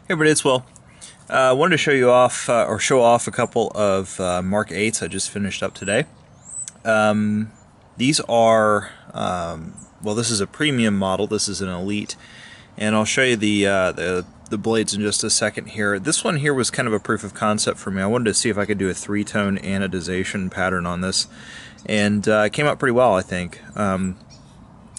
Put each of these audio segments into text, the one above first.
Hey everybody, it's Will. I wanted to show you off, or show off a couple of Mk8s I just finished up today. These are, well, this is a premium model, this is an elite, and I'll show you the blades in just a second here. This one here was kind of a proof of concept for me. I wanted to see if I could do a three-tone anodization pattern on this, and it came out pretty well, I think. You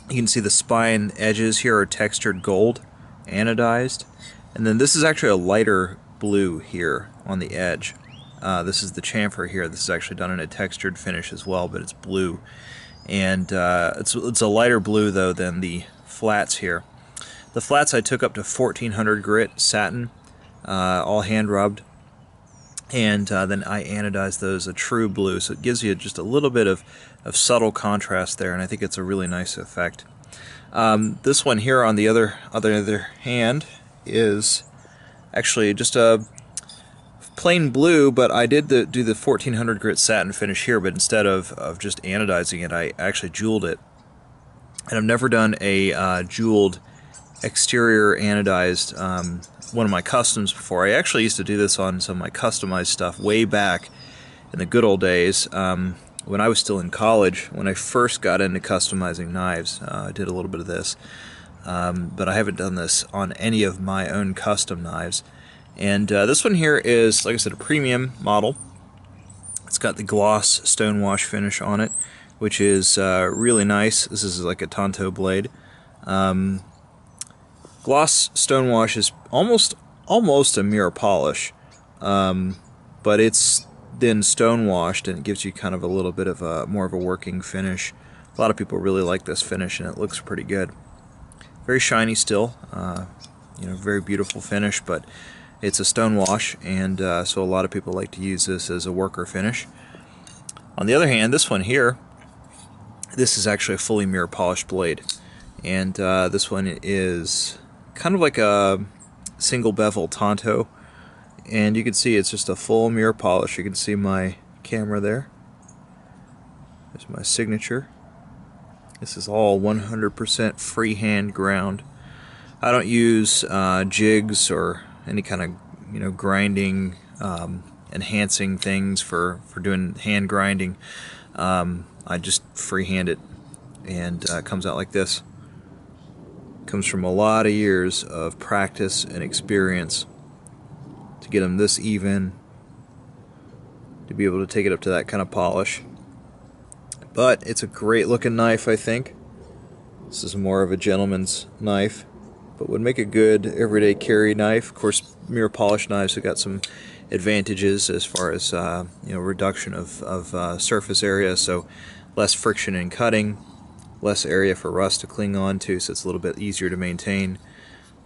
can see the spine edges here are textured gold, anodized. And then this is actually a lighter blue here on the edge. This is the chamfer here. This is actually done in a textured finish as well, but it's blue. And it's a lighter blue though than the flats here. The flats I took up to 1400 grit satin, all hand rubbed. And then I anodized those a true blue, so it gives you just a little bit of subtle contrast there, and I think it's a really nice effect. This one here on the other hand is actually just a plain blue, but I did do the 1400 grit satin finish here, but instead of just anodizing it, I actually jeweled it. And I've never done a jeweled exterior anodized one of my customs before. I actually used to do this on some of my customized stuff way back in the good old days when I was still in college. When I first got into customizing knives, I did a little bit of this. But I haven't done this on any of my own custom knives. And this one here is, like I said, a premium model. It's got the gloss stonewash finish on it, which is really nice. This is like a Tanto blade. Gloss stonewash is almost a mirror polish, but it's then stonewashed, and it gives you kind of a little bit of more of a working finish. A lot of people really like this finish, and it looks pretty good. Very shiny still, very beautiful finish, but it's a stone wash, and so a lot of people like to use this as a worker finish. On the other hand, this one here, this is actually a fully mirror polished blade, and this one is kind of like a single bevel Tanto, and you can see it's just a full mirror polish. You can see my camera there. There's my signature. This is all 100% freehand ground. I don't use jigs or any kind of grinding, enhancing things for doing hand grinding. I just freehand it, and it comes out like this. It comes from a lot of years of practice and experience to get them this even, to be able to take it up to that kind of polish. But it's a great looking knife, I think. This is more of a gentleman's knife, but would make a good everyday carry knife. Of course, mirror polished knives have got some advantages as far as reduction of surface area, so less friction in cutting, less area for rust to cling on to, so it's a little bit easier to maintain.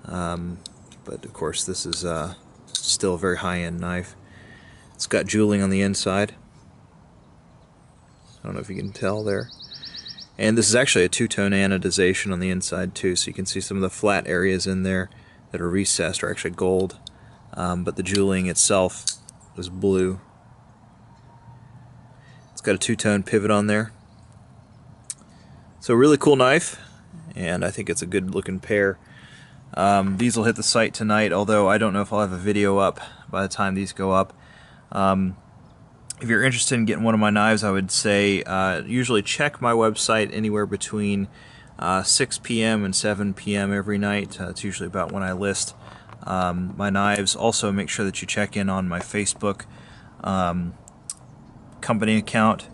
But of course, this is still a very high-end knife. It's got jeweling on the inside. I don't know if you can tell there. And this is actually a two-tone anodization on the inside too, so you can see some of the flat areas in there that are recessed are actually gold, but the jeweling itself is blue. It's got a two-tone pivot on there. So a really cool knife, and I think it's a good looking pair. These will hit the site tonight, although I don't know if I'll have a video up by the time these go up. If you're interested in getting one of my knives, I would say usually check my website anywhere between 6 p.m. and 7 p.m. every night. It's usually about when I list my knives. Also, make sure that you check in on my Facebook company account,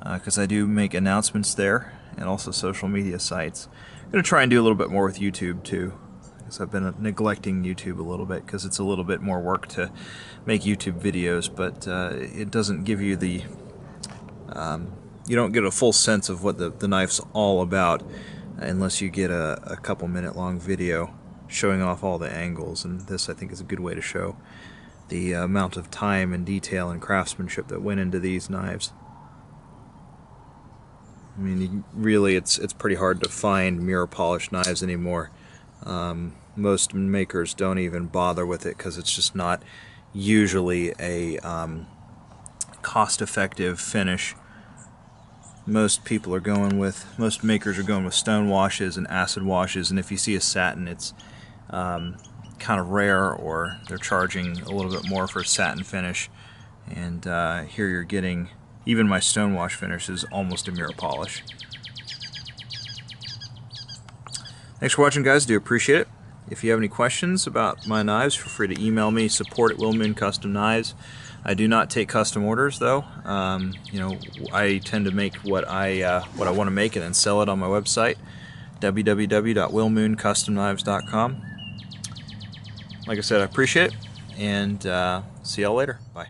because I do make announcements there, and also social media sites. I'm going to try and do a little bit more with YouTube too, because I've been neglecting YouTube a little bit, because it's a little bit more work to make YouTube videos, but it doesn't give you the you don't get a full sense of what the knife's all about unless you get a couple minute long video showing off all the angles, and this I think is a good way to show the amount of time and detail and craftsmanship that went into these knives. I mean, really, it's pretty hard to find mirror polished knives anymore. Most makers don't even bother with it because it's just not usually a cost-effective finish. Most makers are going with stone washes and acid washes, and if you see a satin, it's kind kind of rare, or they're charging a little bit more for a satin finish. And here you're getting, even my stonewash finish is almost a mirror polish. Thanks for watching, guys. Do appreciate it. If you have any questions about my knives, feel free to email me, support@Willmoon Custom Knives. I do not take custom orders, though. You know, I tend to make what I want to make and then sell it on my website, www.willmooncustomknives.com. Like I said, I appreciate it, and see y'all later. Bye.